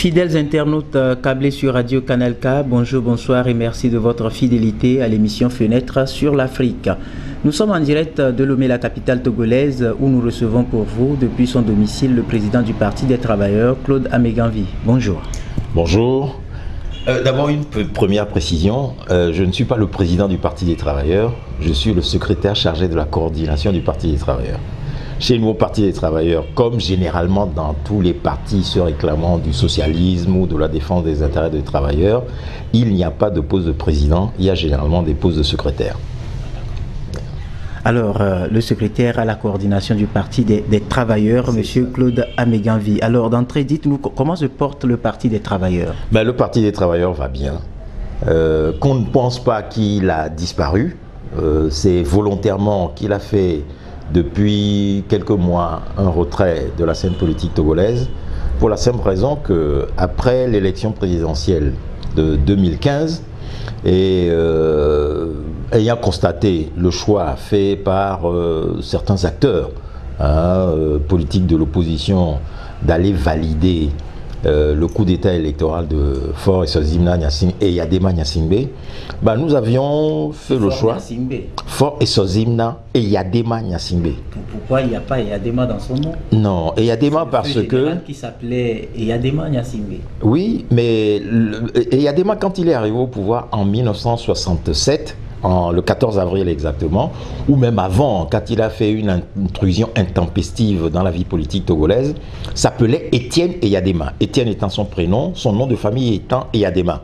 Fidèles internautes câblés sur Radio Canal K, bonjour, bonsoir et merci de votre fidélité à l'émission Fenêtre sur l'Afrique. Nous sommes en direct de Lomé, la capitale togolaise, où nous recevons pour vous, depuis son domicile, le président du Parti des Travailleurs, Claude Ameganvi. Bonjour. Bonjour. D'abord, une première précision. Je ne suis pas le président du Parti des Travailleurs, je suis le secrétaire chargé de la coordination du Parti des Travailleurs. Chez nous, au Parti des Travailleurs, comme généralement dans tous les partis se réclamant du socialisme ou de la défense des intérêts des travailleurs, il n'y a pas de poste de président, il y a généralement des postes de secrétaire. Alors, le secrétaire à la coordination du Parti des Travailleurs, M. Claude Ameganvi. Alors, d'entrée, dites-nous, comment se porte le Parti des Travailleurs? Le Parti des Travailleurs va bien. Qu'on ne pense pas qu'il a disparu, c'est volontairement qu'il a fait depuis quelques mois un retrait de la scène politique togolaise, pour la simple raison qu'après l'élection présidentielle de 2015, et ayant constaté le choix fait par certains acteurs politiques de l'opposition d'aller valider le coup d'état électoral de Faure et Yadema Gnassingbé, nous avions fait le choix. Faure et Yadema Gnassingbé. Pourquoi il n'y a pas Yadema dans son nom? Non, Yadema parce que... qui s'appelait Yadema Gnassingbé. Oui, mais Yadema, quand il est arrivé au pouvoir en 1967, le 14 avril exactement, ou même avant, quand il a fait une intrusion intempestive dans la vie politique togolaise, s'appelait Étienne Eyadema. Étienne étant son prénom, son nom de famille étant Eyadema.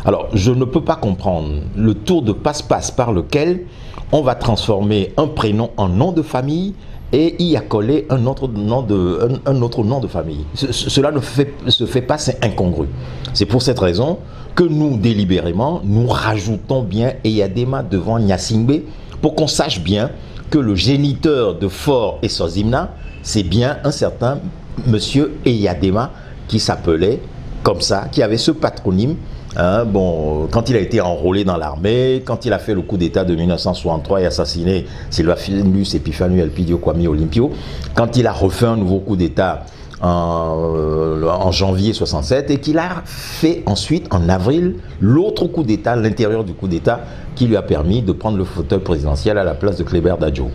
Alors, je ne peux pas comprendre le tour de passe-passe par lequel on va transformer un prénom en nom de famille et y accoler un autre nom de famille. Cela ne se fait pas, c'est incongru. C'est pour cette raison que nous, délibérément, nous rajoutons bien Eyadema devant Gnassingbé pour qu'on sache bien que le géniteur de Faure et Sozimna, c'est bien un certain monsieur Eyadema qui s'appelait comme ça, qui avait ce patronyme. Quand il a été enrôlé dans l'armée, quand il a fait le coup d'état de 1963 et assassiné Sylvanus Epiphanius Elpidio Kwame Olympio, quand il a refait un nouveau coup d'état en janvier 67 et qu'il a fait ensuite en avril l'autre coup d'état, l'intérieur du coup d'état qui lui a permis de prendre le fauteuil présidentiel à la place de Kléber Dadjo.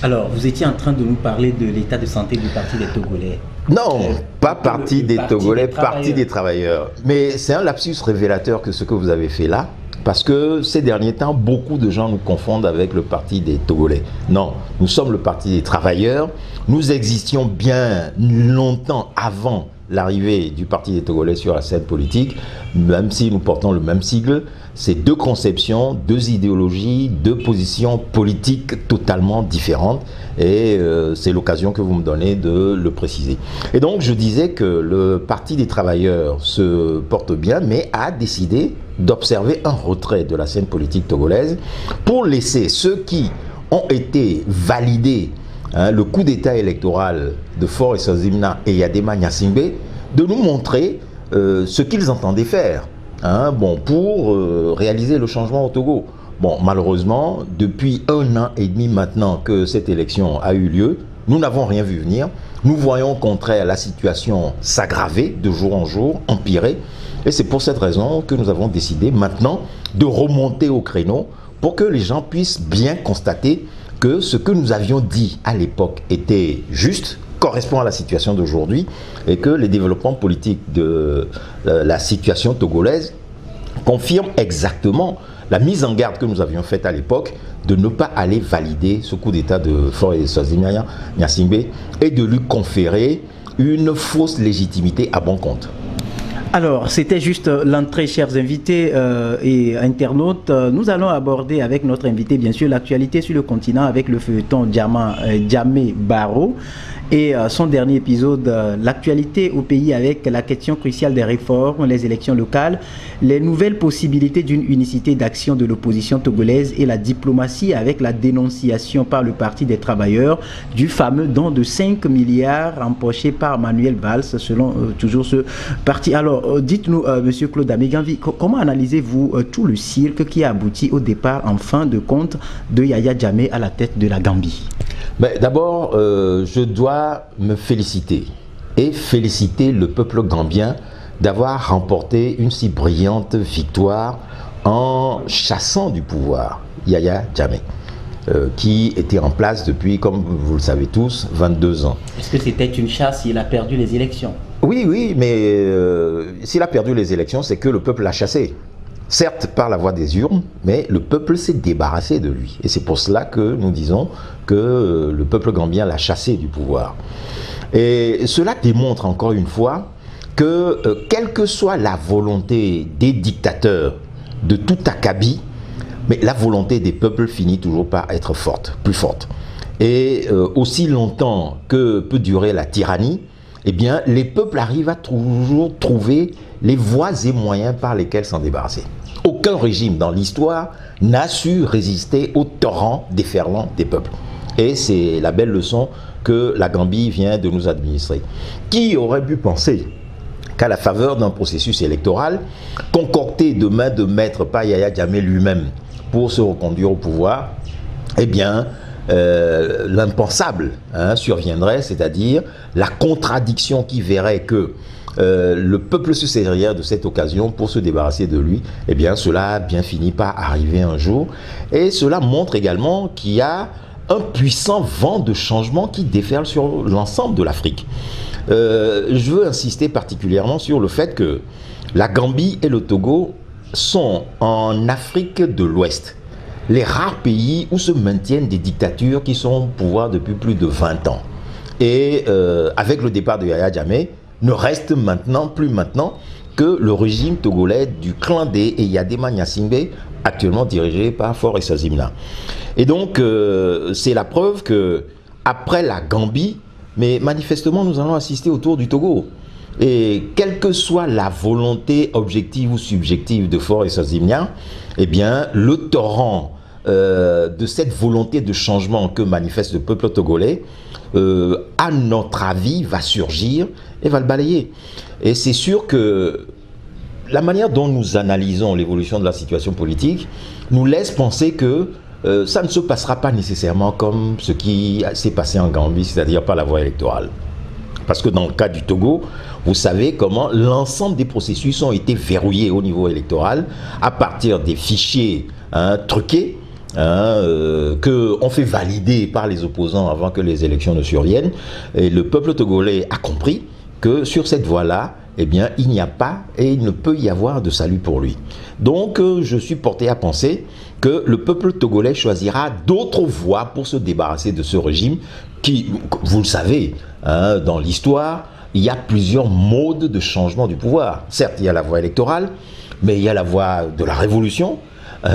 Alors, vous étiez en train de nous parler de l'état de santé du Parti des Togolais. Non, pas Parti des Togolais, Parti des Travailleurs. Mais c'est un lapsus révélateur que ce que vous avez fait là, parce que ces derniers temps, beaucoup de gens nous confondent avec le Parti des Togolais. Non, nous sommes le Parti des Travailleurs. Nous existions bien longtemps avant l'arrivée du Parti des Togolais sur la scène politique, même si nous portons le même sigle. C'est deux conceptions, deux idéologies, deux positions politiques totalement différentes. Et c'est l'occasion que vous me donnez de le préciser. Et donc, je disais que le Parti des Travailleurs se porte bien, mais a décidé d'observer un retrait de la scène politique togolaise pour laisser ceux qui ont été validés, le coup d'état électoral de Faure et Sozimna et Yadema Gnassingbé, de nous montrer ce qu'ils entendaient faire pour réaliser le changement au Togo. Malheureusement, depuis 1 an et demi maintenant que cette élection a eu lieu, nous n'avons rien vu venir. Nous voyons au contraire la situation s'aggraver de jour en jour, empirer. Et c'est pour cette raison que nous avons décidé maintenant de remonter au créneau pour que les gens puissent bien constater que ce que nous avions dit à l'époque était juste, correspond à la situation d'aujourd'hui et que les développements politiques de la situation togolaise confirment exactement la mise en garde que nous avions faite à l'époque de ne pas aller valider ce coup d'état de Faure et Sozimna Gnassingbé et de lui conférer une fausse légitimité à bon compte. Alors, c'était juste l'entrée, chers invités et internautes. Nous allons aborder avec notre invité, bien sûr, l'actualité sur le continent avec le feuilleton Djamé Barrow et son dernier épisode, l'actualité au pays avec la question cruciale des réformes, les élections locales, les nouvelles possibilités d'une unicité d'action de l'opposition togolaise et la diplomatie avec la dénonciation par le Parti des Travailleurs du fameux don de 5 milliards empoché par Manuel Valls, selon toujours ce parti. Alors, dites-nous, Monsieur Claude Ameganvi, comment analysez-vous tout le cirque qui a abouti au départ, en fin de compte, de Yaya Jammeh à la tête de la Gambie? D'abord, je dois me féliciter et féliciter le peuple gambien d'avoir remporté une si brillante victoire en chassant du pouvoir Yahya Jammeh, qui était en place depuis, comme vous le savez tous, 22 ans. Est-ce que c'était une chasse, il a perdu les élections? Oui, oui, mais s'il a perdu les élections, c'est que le peuple l'a chassé. Certes, par la voie des urnes, mais le peuple s'est débarrassé de lui. Et c'est pour cela que nous disons que le peuple gambien l'a chassé du pouvoir. Et cela démontre encore une fois que, quelle que soit la volonté des dictateurs de tout acabit, mais la volonté des peuples finit toujours par être forte, plus forte. Et aussi longtemps que peut durer la tyrannie, eh bien, les peuples arrivent à toujours trouver les voies et moyens par lesquels s'en débarrasser. Aucun régime dans l'histoire n'a su résister au torrent déferlant des peuples. Et c'est la belle leçon que la Gambie vient de nous administrer. Qui aurait pu penser qu'à la faveur d'un processus électoral, concocté de main de maître par Yahya Jammeh lui-même pour se reconduire au pouvoir, eh bien, l'impensable surviendrait, c'est-à-dire la contradiction qui verrait que le peuple se servirait de cette occasion pour se débarrasser de lui. Eh bien, cela a bien fini par arriver un jour. Et cela montre également qu'il y a un puissant vent de changement qui déferle sur l'ensemble de l'Afrique. Je veux insister particulièrement sur le fait que la Gambie et le Togo sont en Afrique de l'Ouest les rares pays où se maintiennent des dictatures qui sont au pouvoir depuis plus de 20 ans. Et avec le départ de Yahya Jammeh, ne reste maintenant, plus maintenant, que le régime togolais du clan des Eyadema Gnassingbé, actuellement dirigé par Faure Essazimna. Et donc, c'est la preuve que, après la Gambie, mais manifestement, nous allons assister au tour du Togo. Et quelle que soit la volonté objective ou subjective de Faure Essazimna, eh bien, le torrent de cette volonté de changement que manifeste le peuple togolais, à notre avis, va surgir et va le balayer. Et c'est sûr que la manière dont nous analysons l'évolution de la situation politique nous laisse penser que ça ne se passera pas nécessairement comme ce qui s'est passé en Gambie, c'est-à-dire par la voie électorale. Parce que dans le cas du Togo, vous savez comment l'ensemble des processus ont été verrouillés au niveau électoral à partir des fichiers truqués qu'on fait valider par les opposants avant que les élections ne surviennent. Et le peuple togolais a compris que sur cette voie-là, eh bien, il n'y a pas et il ne peut y avoir de salut pour lui. Donc, je suis porté à penser que le peuple togolais choisira d'autres voies pour se débarrasser de ce régime qui, vous le savez, dans l'histoire, il y a plusieurs modes de changement du pouvoir. Certes, il y a la voie électorale, mais il y a la voie de la révolution,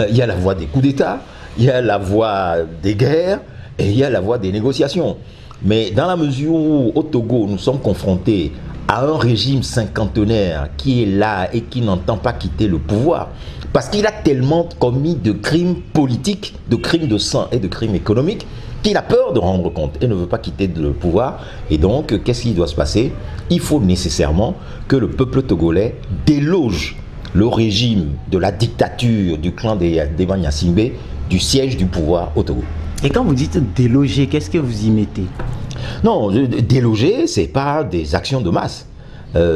il y a la voie des coups d'État, il y a la voie des guerres et il y a la voie des négociations. Mais dans la mesure où au Togo, nous sommes confrontés à un régime cinquantenaire qui est là et qui n'entend pas quitter le pouvoir, parce qu'il a tellement commis de crimes politiques, de crimes de sang et de crimes économiques, qu'il a peur de rendre compte et ne veut pas quitter le pouvoir. Et donc, qu'est-ce qui doit se passer? Il faut nécessairement que le peuple togolais déloge le régime de la dictature du clan des Gnassingbé du siège du pouvoir au Togo. Et quand vous dites déloger, qu'est-ce que vous y mettez? Non, déloger, c'est pas des actions de masse.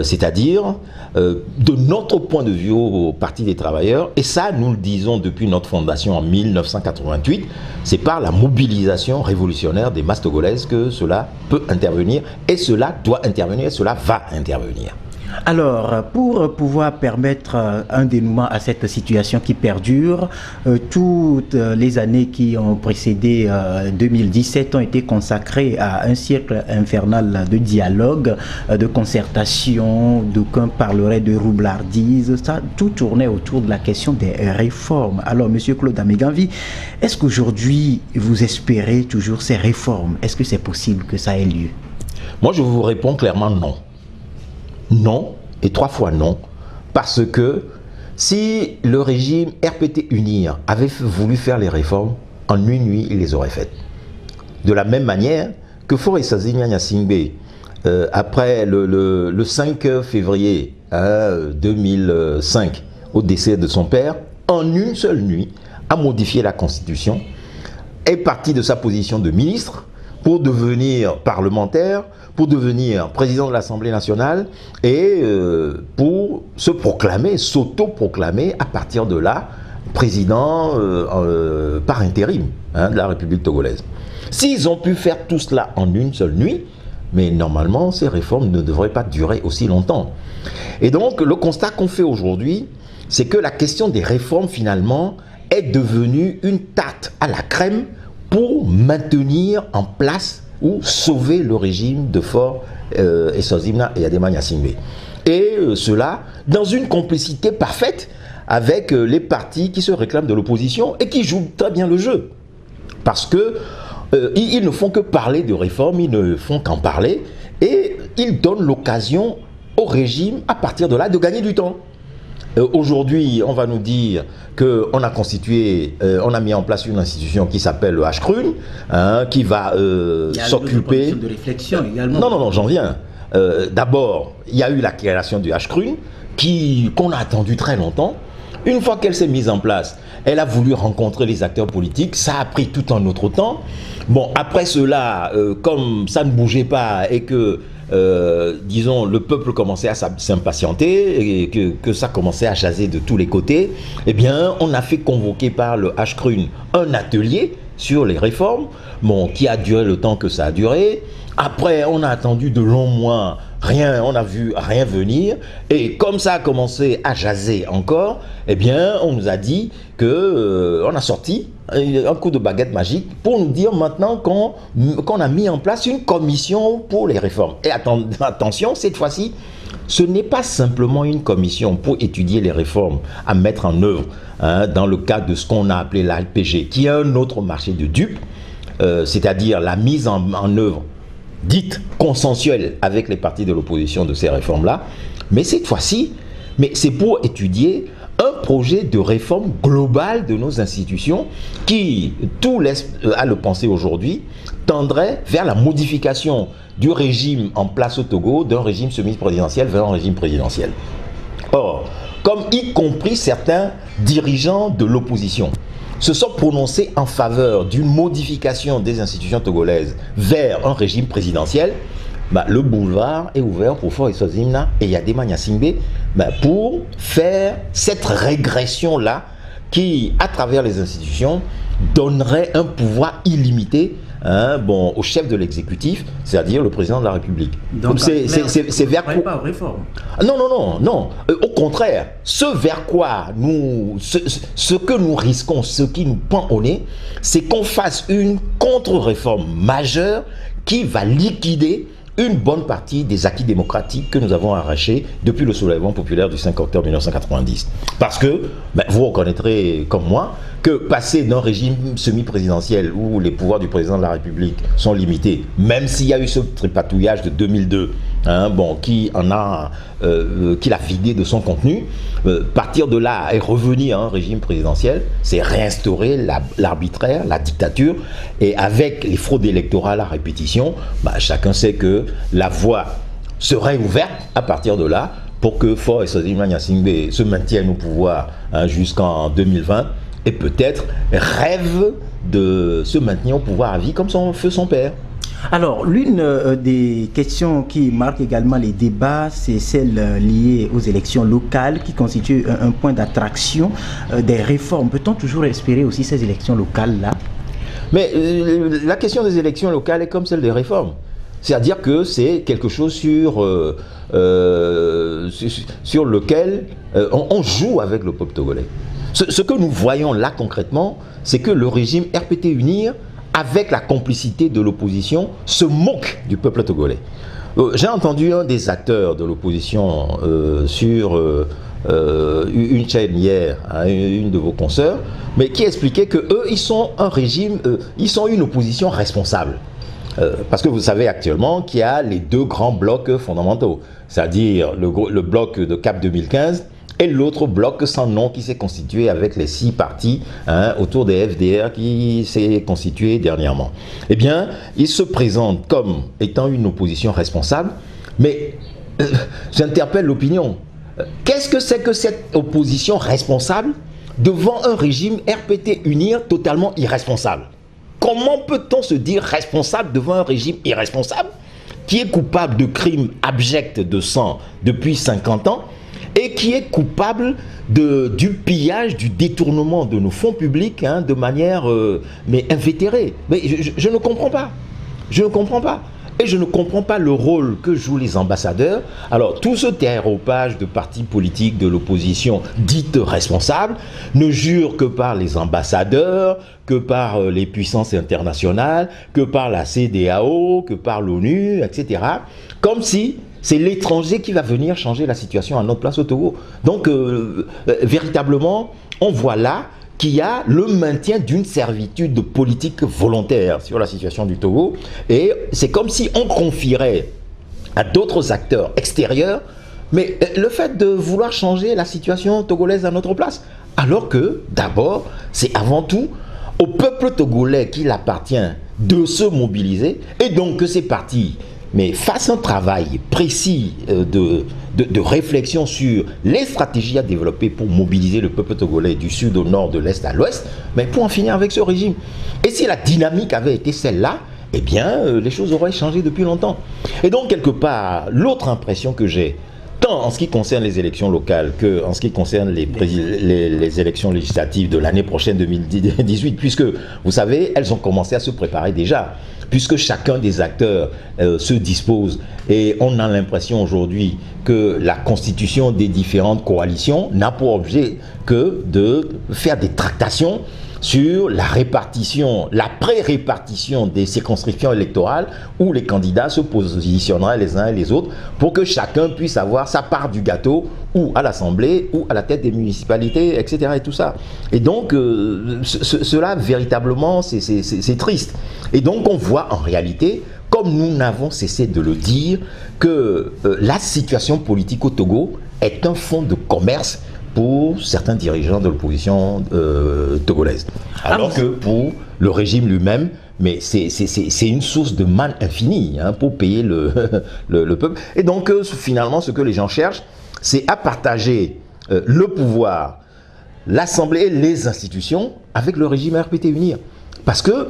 C'est-à-dire, de notre point de vue au Parti des travailleurs, et ça nous le disons depuis notre fondation en 1988, c'est par la mobilisation révolutionnaire des masses togolaises que cela peut intervenir, et cela doit intervenir, et cela va intervenir. Alors, pour pouvoir permettre un dénouement à cette situation qui perdure, toutes les années qui ont précédé 2017 ont été consacrées à un siècle infernal de dialogue, de concertation, d'aucuns parleraient de roublardise, ça, tout tournait autour de la question des réformes. Alors, Monsieur Claude Améganvi, est-ce qu'aujourd'hui vous espérez toujours ces réformes? Est-ce que c'est possible que ça ait lieu? Moi, je vous réponds clairement non. Non, et 3 fois non, parce que si le régime RPT UNIR avait voulu faire les réformes, en une nuit, il les aurait faites. De la même manière que Faure Essazimna Gnassingbé, après le 5 février 2005, au décès de son père, en une seule nuit, a modifié la Constitution, est parti de sa position de ministre pour devenir parlementaire, pour devenir président de l'Assemblée nationale et pour se proclamer, s'auto-proclamer à partir de là, président par intérim de la République togolaise. S'ils ont pu faire tout cela en une seule nuit, mais normalement, ces réformes ne devraient pas durer aussi longtemps. Et donc, le constat qu'on fait aujourd'hui, c'est que la question des réformes, finalement, est devenue une tarte à la crème pour maintenir en place ou sauver le régime de Faure Eswazimna et Adema Gnassingbé. Et cela dans une complicité parfaite avec les partis qui se réclament de l'opposition et qui jouent très bien le jeu. Parce que ils ne font que parler de réformes, ils ne font qu'en parler, et ils donnent l'occasion au régime, à partir de là, de gagner du temps. Aujourd'hui, on va nous dire qu'on a constitué, on a mis en place une institution qui s'appelle le HCRUN, qui va s'occuper... de réflexion également. Non, j'en viens. D'abord, il y a eu la création du HCRUN, qu'on a attendu très longtemps. Une fois qu'elle s'est mise en place, elle a voulu rencontrer les acteurs politiques, ça a pris tout un autre temps. Bon, après cela, comme ça ne bougeait pas et que, disons, le peuple commençait à s'impatienter et que ça commençait à jaser de tous les côtés, eh bien, on a fait convoquer par le HCRUN un atelier sur les réformes, bon, qui a duré le temps que ça a duré. Après, on a attendu de longs mois, on n'a vu rien venir, et comme ça a commencé à jaser encore, eh bien, on nous a dit que on a sorti un coup de baguette magique pour nous dire maintenant qu'on a mis en place une commission pour les réformes. Et attention, cette fois-ci, ce n'est pas simplement une commission pour étudier les réformes à mettre en œuvre dans le cadre de ce qu'on a appelé l'ALPG, qui est un autre marché de dupes, c'est-à-dire la mise en œuvre dite consensuelle avec les partis de l'opposition de ces réformes-là, mais cette fois-ci, c'est pour étudier un projet de réforme globale de nos institutions qui, tout laisse à le penser aujourd'hui, tendrait vers la modification du régime en place au Togo, d'un régime semi-présidentiel vers un régime présidentiel. Or, comme y compris certains dirigeants de l'opposition se sont prononcés en faveur d'une modification des institutions togolaises vers un régime présidentiel, le boulevard est ouvert pour Faure Eswazimna et Adema Gnassingbé pour faire cette régression-là qui, à travers les institutions, donnerait un pouvoir illimité au chef de l'exécutif, c'est-à-dire le président de la République. Donc c'est vers quoi pas aux réformes. Non. Au contraire, ce vers quoi ce que nous risquons, ce qui nous pend au nez, c'est qu'on fasse une contre-réforme majeure qui va liquider une bonne partie des acquis démocratiques que nous avons arrachés depuis le soulèvement populaire du 5 octobre 1990. Parce que, vous reconnaîtrez comme moi, que passer d'un régime semi-présidentiel où les pouvoirs du président de la République sont limités, même s'il y a eu ce tripatouillage de 2002, qui l'a vidé de son contenu, partir de là et revenir à un régime présidentiel, c'est réinstaurer l'arbitraire, la dictature, et avec les fraudes électorales à répétition, chacun sait que la voie serait ouverte à partir de là pour que Faure Eswazimna Gnassingbé se maintienne au pouvoir jusqu'en 2020 et peut-être rêve de se maintenir au pouvoir à vie comme son père. Alors, l'une des questions qui marque également les débats, c'est celle liée aux élections locales qui constitue un point d'attraction des réformes. Peut-on toujours espérer aussi ces élections locales-là? Mais la question des élections locales est comme celle des réformes. C'est-à-dire que c'est quelque chose sur lequel on joue avec le peuple togolais. Ce que nous voyons là concrètement, c'est que le régime RPT UNIR, avec la complicité de l'opposition, se moque du peuple togolais. J'ai entendu un des acteurs de l'opposition sur une chaîne hier, une de vos consoeurs, mais qui expliquait que eux, ils sont un régime, ils sont une opposition responsable. Parce que vous savez actuellement qu'il y a les deux grands blocs fondamentaux, c'est-à-dire le bloc de CAP 2015 et l'autre bloc sans nom qui s'est constitué avec les 6 partis autour des FDR qui s'est constitué dernièrement. Eh bien, ils se présentent comme étant une opposition responsable, mais j'interpelle l'opinion. Qu'est-ce que c'est que cette opposition responsable devant un régime RPT UNIR totalement irresponsable? Comment peut-on se dire responsable devant un régime irresponsable qui est coupable de crimes abjects de sang depuis 50 ans et qui est coupable du pillage, du détournement de nos fonds publics de manière mais invétérée. Mais je ne comprends pas. Je ne comprends pas. Et je ne comprends pas le rôle que jouent les ambassadeurs. Alors, tout ce terropage de partis politiques de l'opposition dite responsable ne jure que par les ambassadeurs, que par les puissances internationales, que par la CEDEAO, que par l'ONU, etc. Comme si c'est l'étranger qui va venir changer la situation à notre place au Togo. Donc, véritablement, on voit là qu'il y a le maintien d'une servitude politique volontaire sur la situation du Togo. Et c'est comme si on confierait à d'autres acteurs extérieurs, mais le fait de vouloir changer la situation togolaise à notre place. Alors que, d'abord, c'est avant tout au peuple togolais qu'il appartient de se mobiliser, et donc que ces partis fassent un travail précis de réflexion sur les stratégies à développer pour mobiliser le peuple togolais du sud au nord, de l'est à l'ouest, mais pour en finir avec ce régime. Et si la dynamique avait été celle-là, eh bien, les choses auraient changé depuis longtemps. Et donc, quelque part, l'autre impression que j'ai, tant en ce qui concerne les élections locales que en ce qui concerne les élections législatives de l'année prochaine 2018, puisque, vous savez, elles ont commencé à se préparer déjà, puisque chacun des acteurs se dispose, et on a l'impression aujourd'hui que la constitution des différentes coalitions n'a pour objet que de faire des tractations sur la répartition, la pré-répartition des circonscriptions électorales où les candidats se positionneraient les uns et les autres pour que chacun puisse avoir sa part du gâteau ou à l'Assemblée ou à la tête des municipalités, etc. et tout ça. Et donc, cela, véritablement, c'est triste. Et donc, on voit en réalité, comme nous n'avons cessé de le dire, que la situation politique au Togo est un fonds de commerce pour certains dirigeants de l'opposition togolaise. Alors que pour le régime lui-même, mais c'est une source de manne infinie pour payer le peuple. Et donc, finalement, ce que les gens cherchent, c'est à partager le pouvoir, l'Assemblée et les institutions avec le régime RPT UNIR. Parce que,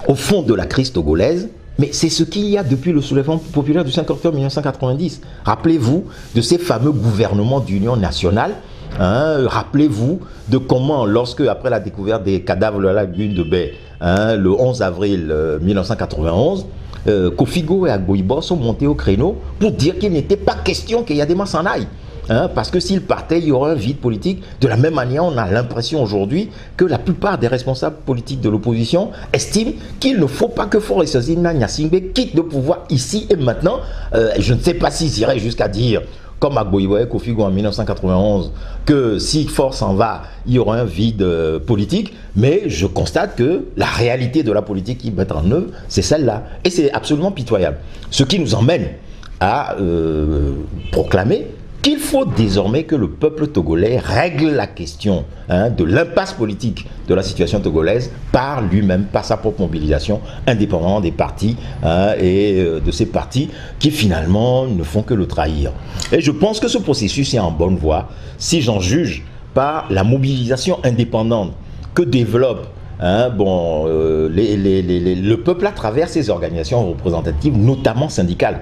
au fond de la crise togolaise, mais c'est ce qu'il y a depuis le soulèvement populaire du 5 octobre 1990. Rappelez-vous de ces fameux gouvernements d'union nationale. Rappelez-vous de comment, lorsque, après la découverte des cadavres de la lagune de Baie, le 11 avril 1991, Kofigo et Agboibo sont montés au créneau pour dire qu'il n'était pas question qu'Eyadema s'en aille. Parce que s'il partait, il y aurait un vide politique. De la même manière, on a l'impression aujourd'hui que la plupart des responsables politiques de l'opposition estiment qu'il ne faut pas que Faure Gnassingbé Gnassingbé quitte le pouvoir ici et maintenant. Je ne sais pas s'ils iraient jusqu'à dire, comme Agboibo et Kofigo en 1991, que si Faure s'en va, il y aura un vide politique, mais je constate que la réalité de la politique qu'ils mettent en œuvre, c'est celle-là. Et c'est absolument pitoyable. Ce qui nous emmène à proclamer qu'il faut désormais que le peuple togolais règle la question de l'impasse politique de la situation togolaise par lui-même, par sa propre mobilisation, indépendamment des partis et de ces partis qui finalement ne font que le trahir. Et je pense que ce processus est en bonne voie si j'en juge par la mobilisation indépendante que développe le peuple à travers ses organisations représentatives, notamment syndicales.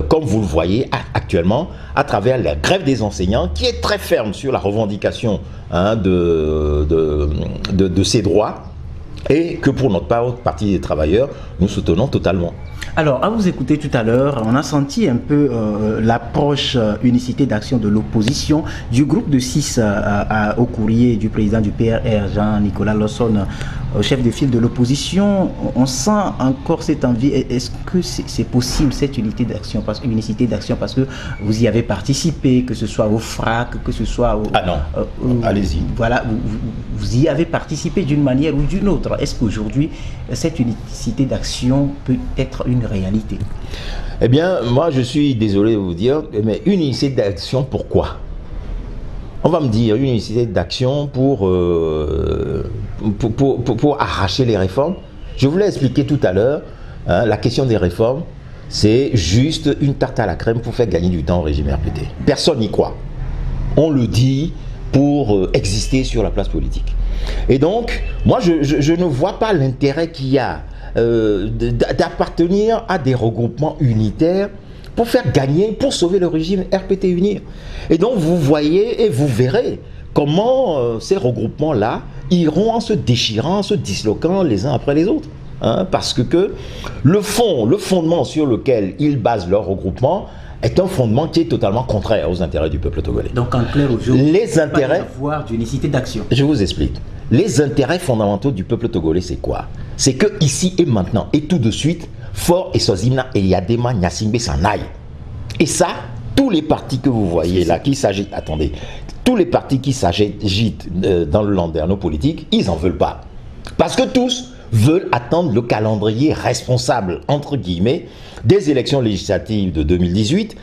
Comme vous le voyez actuellement, à travers la grève des enseignants, qui est très ferme sur la revendication de ses droits, et que pour notre part, Parti des travailleurs, nous soutenons totalement. Alors, à vous écouter tout à l'heure, on a senti un peu l'approche unicité d'action de l'opposition du groupe de 6 au courrier du président du PRR, Jean-Nicolas Lawson, chef de file de l'opposition. On sent encore cette envie. Est-ce que c'est possible, cette unicité d'action, parce que vous y avez participé, que ce soit au FRAC, que ce soit au... Ah non, allez-y. Voilà, vous y avez participé d'une manière ou d'une autre. Est-ce qu'aujourd'hui, cette unicité d'action peut être une réalité? Eh bien, moi, je suis désolé de vous dire, mais une unicité d'action, pourquoi? On va me dire une unicité d'action pour arracher les réformes. Je vous l'ai expliqué tout à l'heure, la question des réformes, c'est juste une tarte à la crème pour faire gagner du temps au régime RPT. Personne n'y croit. On le dit pour exister sur la place politique. Et donc, moi, je ne vois pas l'intérêt qu'il y a d'appartenir à des regroupements unitaires pour faire gagner, pour sauver le régime RPT Unir. Et donc, vous voyez et vous verrez comment ces regroupements-là iront en se déchirant, en se disloquant les uns après les autres. Hein, parce que le fondement sur lequel ils basent leur regroupement est un fondement qui est totalement contraire aux intérêts du peuple togolais. Donc en clair, aujourd'hui, les intérêts, avoir d'unicité d'action. Je vous explique. Les intérêts fondamentaux du peuple togolais, c'est quoi? C'est que ici et maintenant, et tout de suite, Faure et Sozimna et Yadema Gnassingbé s'en aillent. Et ça, tous les partis que vous voyez là, qui s'agitent, attendez, tous les partis qui s'agitent dans le landerneau politique, ils n'en veulent pas. Parce que tous veulent attendre le calendrier responsable, entre guillemets, des élections législatives de 2018,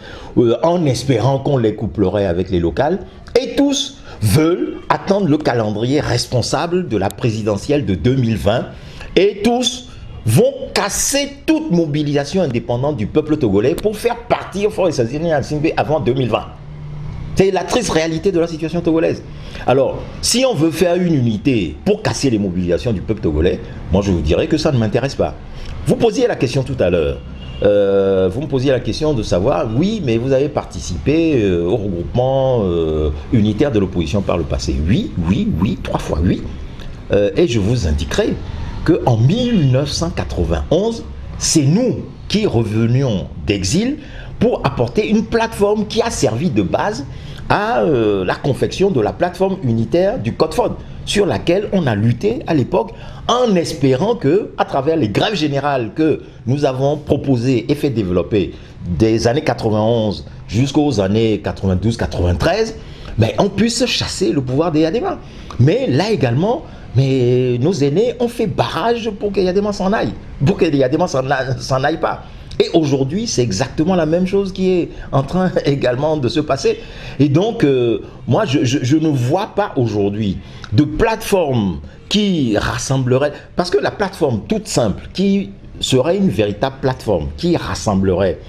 en espérant qu'on les couplerait avec les locales, et tous veulent attendre le calendrier responsable de la présidentielle de 2020, et tous vont casser toute mobilisation indépendante du peuple togolais pour faire partir Faure et Gnassingbé avant 2020. C'est la triste réalité de la situation togolaise. Alors, si on veut faire une unité pour casser les mobilisations du peuple togolais, moi je vous dirais que ça ne m'intéresse pas. Vous posiez la question tout à l'heure. Vous me posiez la question de savoir, oui, mais vous avez participé au regroupement unitaire de l'opposition par le passé. Oui, 3 fois oui. Et je vous indiquerai qu'en 1991, c'est nous qui revenions d'exil pour apporter une plateforme qui a servi de base à la confection de la plateforme unitaire du Code FOD, sur laquelle on a lutté à l'époque en espérant que, à travers les grèves générales que nous avons proposées et fait développer des années 91 jusqu'aux années 92-93, ben, on puisse chasser le pouvoir des Yadema. Mais là également, nos aînés ont fait barrage pour que Yadema s'en aille, pour que Yadema s'en aille pas. Et aujourd'hui, c'est exactement la même chose qui est en train également de se passer. Et donc, moi, je ne vois pas aujourd'hui de plateforme qui rassemblerait... Parce que la plateforme toute simple, qui serait une véritable plateforme, qui rassemblerait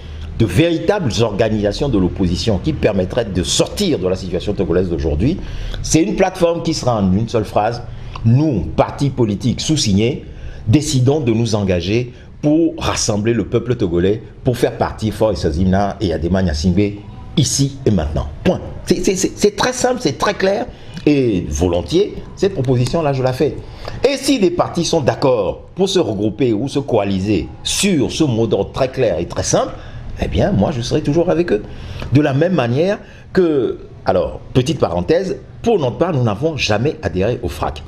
de véritables organisations de l'opposition, qui permettrait de sortir de la situation togolaise d'aujourd'hui, c'est une plateforme qui sera en une seule phrase. Nous, partis politiques sous-signés, décidons de nous engager pour rassembler le peuple togolais, pour faire partie Faure et Sozimna et Yadema Gnassingbé ici et maintenant. Point. C'est très simple, c'est très clair, et volontiers, cette proposition-là, je la fais. Et si des partis sont d'accord pour se regrouper ou se coaliser sur ce mot d'ordre très clair et très simple, eh bien, moi, je serai toujours avec eux. De la même manière que, alors, petite parenthèse, pour notre part, nous n'avons jamais adhéré au FRAC.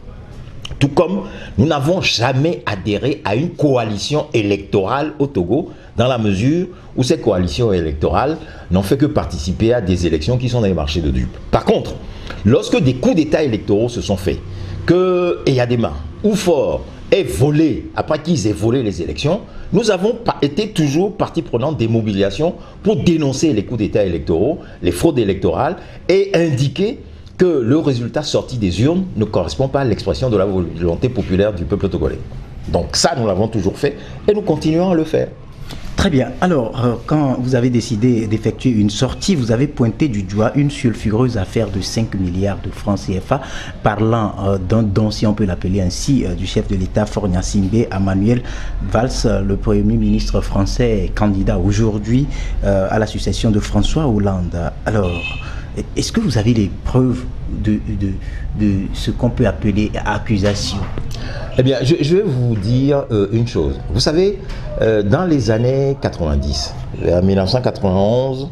Tout comme nous n'avons jamais adhéré à une coalition électorale au Togo, dans la mesure où ces coalitions électorales n'ont fait que participer à des élections qui sont dans les marchés de dupes. Par contre, lorsque des coups d'État électoraux se sont faits, que Yadema ou Faure aient volé, après qu'ils aient volé les élections, nous avons été toujours partie prenante des mobilisations pour dénoncer les coups d'État électoraux, les fraudes électorales, et indiquer que le résultat sorti des urnes ne correspond pas à l'expression de la volonté populaire du peuple togolais. Donc ça, nous l'avons toujours fait et nous continuons à le faire. Très bien. Alors, quand vous avez décidé d'effectuer une sortie, vous avez pointé du doigt une sulfureuse affaire de 5 milliards de francs CFA, parlant d'un don, si on peut l'appeler ainsi, du chef de l'État Faure Gnassingbé à Manuel Valls, le Premier ministre français, candidat aujourd'hui à la succession de François Hollande. Alors, est-ce que vous avez des preuves de ce qu'on peut appeler accusation? Eh bien, je vais vous dire une chose. Vous savez, dans les années 90, en 1991,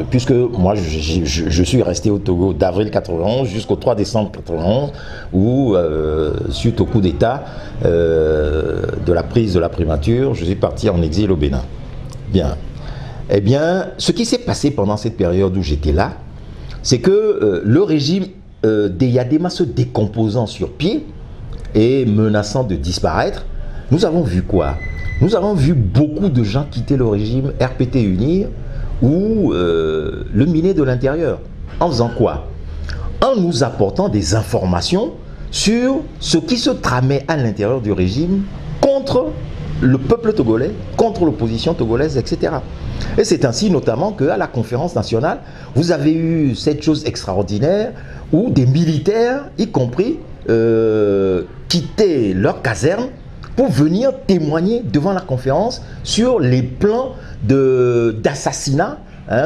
puisque moi je suis resté au Togo d'avril 91 jusqu'au 3 décembre 91, où suite au coup d'État de la prise de la primature, je suis parti en exil au Bénin. Bien. Eh bien, ce qui s'est passé pendant cette période où j'étais là, c'est que le régime des Yadema se décomposant sur pied et menaçant de disparaître, nous avons vu quoi? Nous avons vu beaucoup de gens quitter le régime RPT Unir ou le miner de l'intérieur. En faisant quoi? En nous apportant des informations sur ce qui se tramait à l'intérieur du régime contre le peuple togolais, contre l'opposition togolaise, etc. Et c'est ainsi notamment qu'à la conférence nationale, vous avez eu cette chose extraordinaire où des militaires, y compris, quitter leur caserne pour venir témoigner devant la conférence sur les plans d'assassinat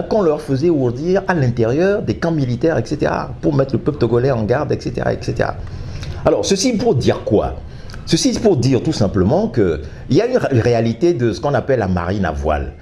qu'on leur faisait ourdir à l'intérieur des camps militaires, etc., pour mettre le peuple togolais en garde, etc., etc. Alors, ceci pour dire quoi? Ceci pour dire tout simplement qu'il y a une réalité de ce qu'on appelle la marine à voile,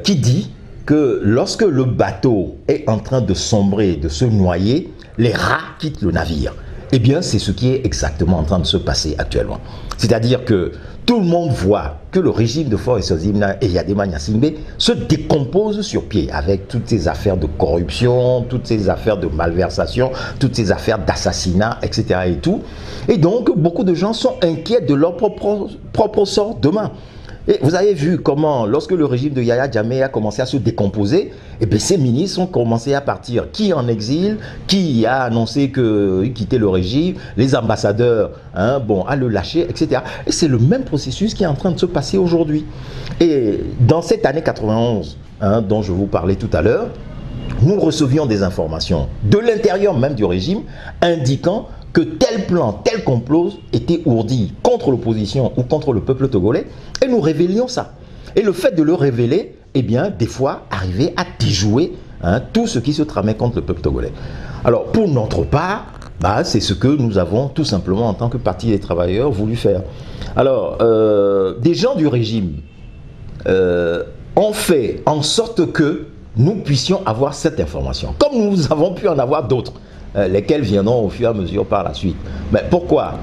qui dit que lorsque le bateau est en train de sombrer, de se noyer, les rats quittent le navire. Eh bien, c'est ce qui est exactement en train de se passer actuellement. C'est-à-dire que tout le monde voit que le régime de Faure Eswazimana et Yadema Gnassingbé se décompose sur pied avec toutes ces affaires de corruption, toutes ces affaires de malversation, toutes ces affaires d'assassinat, etc. et tout. Et donc, beaucoup de gens sont inquiets de leur propre sort demain. Et vous avez vu comment, lorsque le régime de Yahya Jammeh a commencé à se décomposer, eh bien, ces ministres ont commencé à partir. Qui en exil, qui a annoncé qu'il quittait le régime, les ambassadeurs, à le lâcher, etc. Et c'est le même processus qui est en train de se passer aujourd'hui. Et dans cette année 91, dont je vous parlais tout à l'heure, nous recevions des informations de l'intérieur même du régime indiquant que tel plan, tel complot était ourdi contre l'opposition ou contre le peuple togolais, et nous révélions ça. Et le fait de le révéler, eh bien, des fois, arrivait à déjouer tout ce qui se tramait contre le peuple togolais. Alors, pour notre part, c'est ce que nous avons tout simplement, en tant que Parti des travailleurs, voulu faire. Alors, des gens du régime ont fait en sorte que nous puissions avoir cette information, comme nous avons pu en avoir d'autres, lesquels viendront au fur et à mesure par la suite. Mais pourquoi?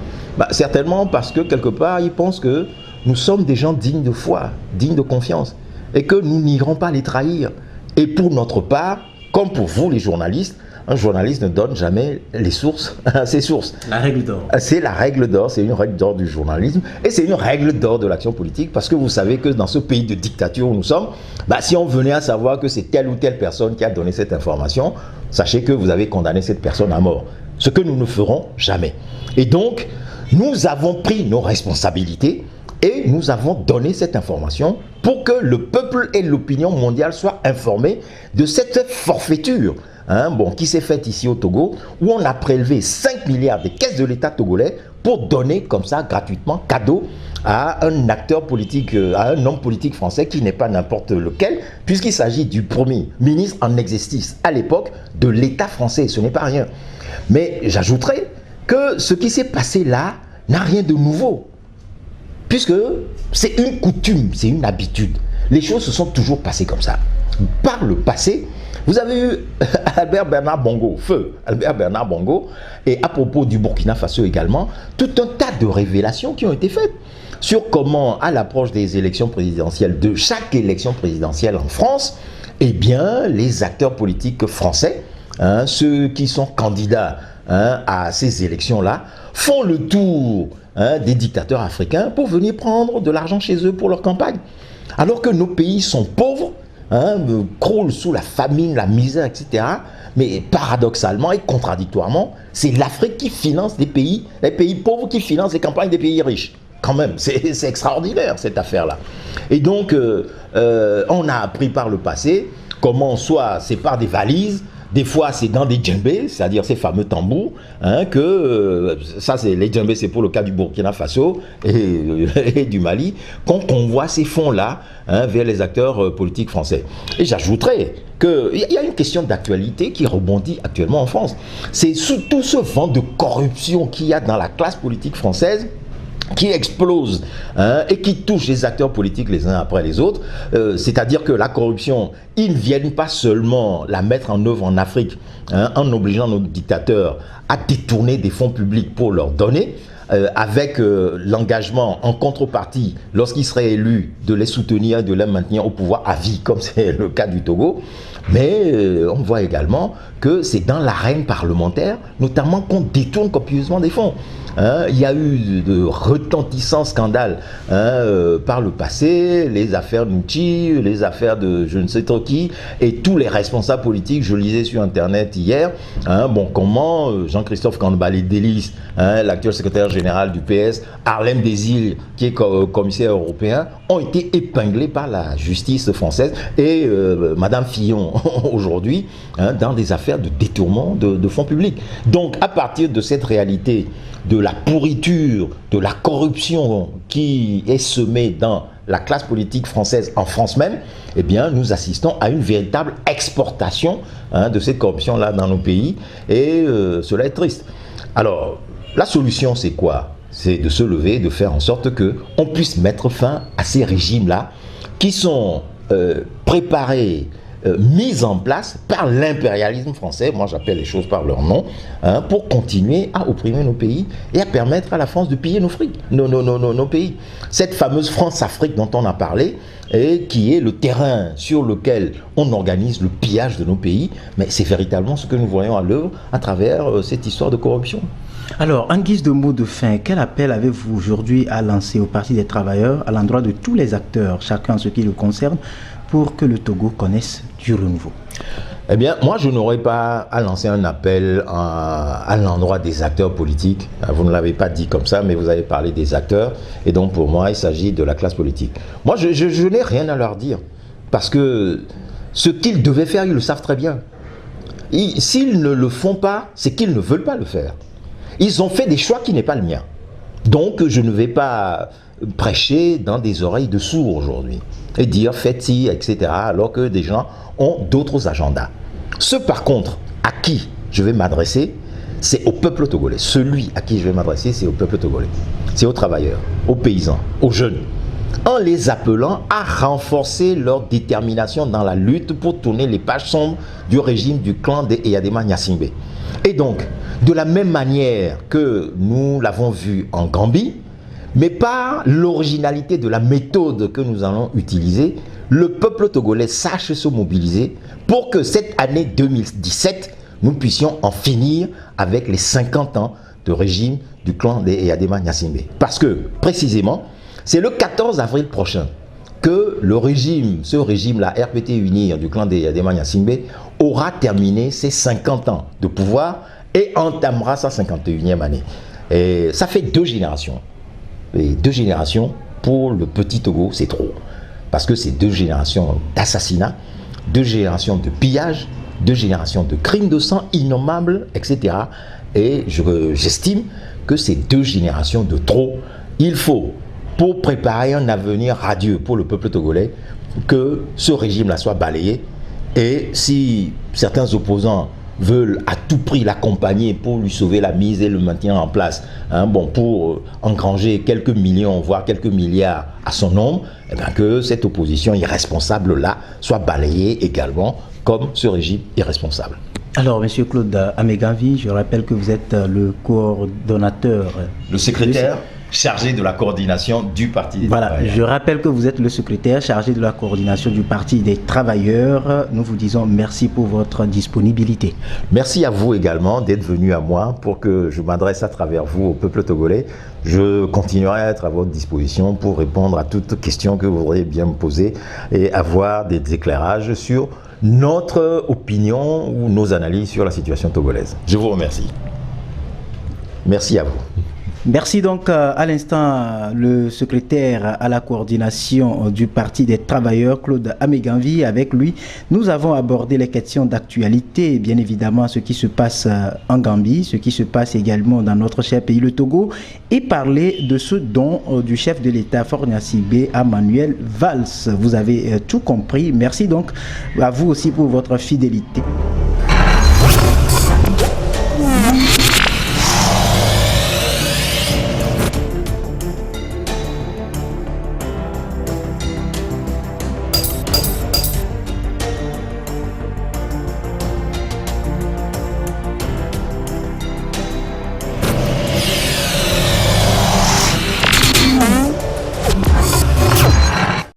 Certainement parce que quelque part, ils pensent que nous sommes des gens dignes de foi, dignes de confiance, et que nous n'irons pas les trahir. Et pour notre part, comme pour vous les journalistes, un journaliste ne donne jamais les sources à ses sources. La règle d'or. C'est la règle d'or, c'est une règle d'or du journalisme et c'est une règle d'or de l'action politique, parce que vous savez que dans ce pays de dictature où nous sommes, si on venait à savoir que c'est telle ou telle personne qui a donné cette information, sachez que vous avez condamné cette personne à mort. Ce que nous ne ferons jamais. Et donc, nous avons pris nos responsabilités et nous avons donné cette information pour que le peuple et l'opinion mondiale soient informés de cette forfaiture qui s'est faite ici au Togo, où on a prélevé 5 milliards des caisses de l'État togolais pour donner comme ça gratuitement, cadeau, à un acteur politique, à un homme politique français qui n'est pas n'importe lequel, puisqu'il s'agit du premier ministre en exercice à l'époque de l'État français. Ce n'est pas rien. Mais j'ajouterai que ce qui s'est passé là n'a rien de nouveau, puisque c'est une coutume, c'est une habitude. Les choses se sont toujours passées comme ça. Par le passé, vous avez eu Albert Bernard Bongo, feu Albert Bernard Bongo, et à propos du Burkina Faso également, tout un tas de révélations qui ont été faites sur comment, à l'approche des élections présidentielles, de chaque élection présidentielle en France, eh bien, les acteurs politiques français, ceux qui sont candidats à ces élections-là, font le tour des dictateurs africains pour venir prendre de l'argent chez eux pour leur campagne. Alors que nos pays sont pauvres, croulent sous la famine, la misère, etc. Mais paradoxalement et contradictoirement, c'est l'Afrique qui finance les pays pauvres qui financent les campagnes des pays riches. Quand même, c'est extraordinaire cette affaire-là. Et donc, on a appris par le passé comment soit c'est par des valises, des fois c'est dans des djembés, c'est-à-dire ces fameux tambours, ça c'est les djembés, c'est pour le cas du Burkina Faso et du Mali, qu'on convoie ces fonds-là vers les acteurs politiques français. Et j'ajouterais qu'il y a une question d'actualité qui rebondit actuellement en France. C'est tout ce vent de corruption qu'il y a dans la classe politique française, qui explose et qui touche les acteurs politiques les uns après les autres. C'est-à-dire que la corruption, ils ne viennent pas seulement la mettre en œuvre en Afrique en obligeant nos dictateurs à détourner des fonds publics pour leur donner, avec l'engagement en contrepartie, lorsqu'ils seraient élus, de les soutenir, de les maintenir au pouvoir à vie, comme c'est le cas du Togo. Mais on voit également que c'est dans l'arène parlementaire, notamment, qu'on détourne copieusement des fonds. Il y a eu de retentissants scandales par le passé, les affaires Nucci, les affaires de je ne sais trop qui, et tous les responsables politiques. Je lisais sur internet hier, comment Jean-Christophe Kambale-Delis, l'actuel secrétaire général du PS, Harlem Désir, qui est commissaire européen, ont été épinglés par la justice française et Madame Fillon aujourd'hui dans des affaires de détournement de fonds publics. Donc à partir de cette réalité de la pourriture, de la corruption qui est semée dans la classe politique française en France même, eh bien nous assistons à une véritable exportation de cette corruption-là dans nos pays et cela est triste. Alors la solution c'est quoi? C'est de se lever, de faire en sorte qu'on puisse mettre fin à ces régimes-là qui sont préparés, mis en place par l'impérialisme français, moi j'appelle les choses par leur nom, pour continuer à opprimer nos pays et à permettre à la France de piller nos frics, nos pays. Cette fameuse France-Afrique dont on a parlé, et qui est le terrain sur lequel on organise le pillage de nos pays, mais c'est véritablement ce que nous voyons à l'œuvre à travers cette histoire de corruption. Alors, en guise de mot de fin, quel appel avez-vous aujourd'hui à lancer au Parti des travailleurs à l'endroit de tous les acteurs, chacun ce qui le concerne, pour que le Togo connaisse du renouveau? Eh bien, moi, je n'aurais pas à lancer un appel à l'endroit des acteurs politiques. Vous ne l'avez pas dit comme ça, mais vous avez parlé des acteurs. Et donc, pour moi, il s'agit de la classe politique. Moi, je n'ai rien à leur dire. Parce que ce qu'ils devaient faire, ils le savent très bien. S'ils ne le font pas, c'est qu'ils ne veulent pas le faire. Ils ont fait des choix qui n'est pas le mien. Donc, je ne vais pas prêcher dans des oreilles de sourds aujourd'hui et dire faites-y, etc. alors que des gens ont d'autres agendas. Ce par contre à qui je vais m'adresser, c'est au peuple togolais. Celui à qui je vais m'adresser, c'est au peuple togolais. C'est aux travailleurs, aux paysans, aux jeunes, en les appelant à renforcer leur détermination dans la lutte pour tourner les pages sombres du régime du clan des Eyadema Gnassingbé. Et donc, de la même manière que nous l'avons vu en Gambie, mais par l'originalité de la méthode que nous allons utiliser, le peuple togolais sache se mobiliser pour que cette année 2017, nous puissions en finir avec les 50 ans de régime du clan des Eyadema Gnassingbé. Parce que, précisément, c'est le 14 avril prochain que le régime, ce régime-là, RPT Unir du clan des Eyadema Gnassingbé, aura terminé ses 50 ans de pouvoir et entamera sa 51e année. Et ça fait 2 générations. Et 2 générations, pour le petit Togo, c'est trop. Parce que c'est 2 générations d'assassinats, 2 générations de pillage, 2 générations de crimes de sang innommables, etc. Et j'estime que c'est 2 générations de trop. Il faut, pour préparer un avenir radieux pour le peuple togolais, que ce régime-là soit balayé. Et si certains opposants veulent à tout prix l'accompagner pour lui sauver la mise et le maintien en place, pour engranger quelques millions, voire quelques milliards à son nombre, eh bien que cette opposition irresponsable-là soit balayée également comme ce régime irresponsable. Alors, M. Claude Ameganvi, je rappelle que vous êtes le coordonnateur. Le secrétaire chargé de la coordination du Parti des travailleurs. Je rappelle que vous êtes le secrétaire chargé de la coordination du Parti des travailleurs. Nous vous disons merci pour votre disponibilité. Merci à vous également d'être venu à moi pour que je m'adresse à travers vous au peuple togolais. Je continuerai à être à votre disposition pour répondre à toutes questions que vous voudriez bien me poser et avoir des éclairages sur notre opinion ou nos analyses sur la situation togolaise. Je vous remercie. Merci à vous. Merci donc à l'instant le secrétaire à la coordination du Parti des travailleurs, Claude Ameganvi. Avec lui, nous avons abordé les questions d'actualité, bien évidemment ce qui se passe en Gambie, ce qui se passe également dans notre cher pays, le Togo, et parler de ce don du chef de l'État, Faure Gnassingbé, à Manuel Valls. Vous avez tout compris. Merci donc à vous aussi pour votre fidélité.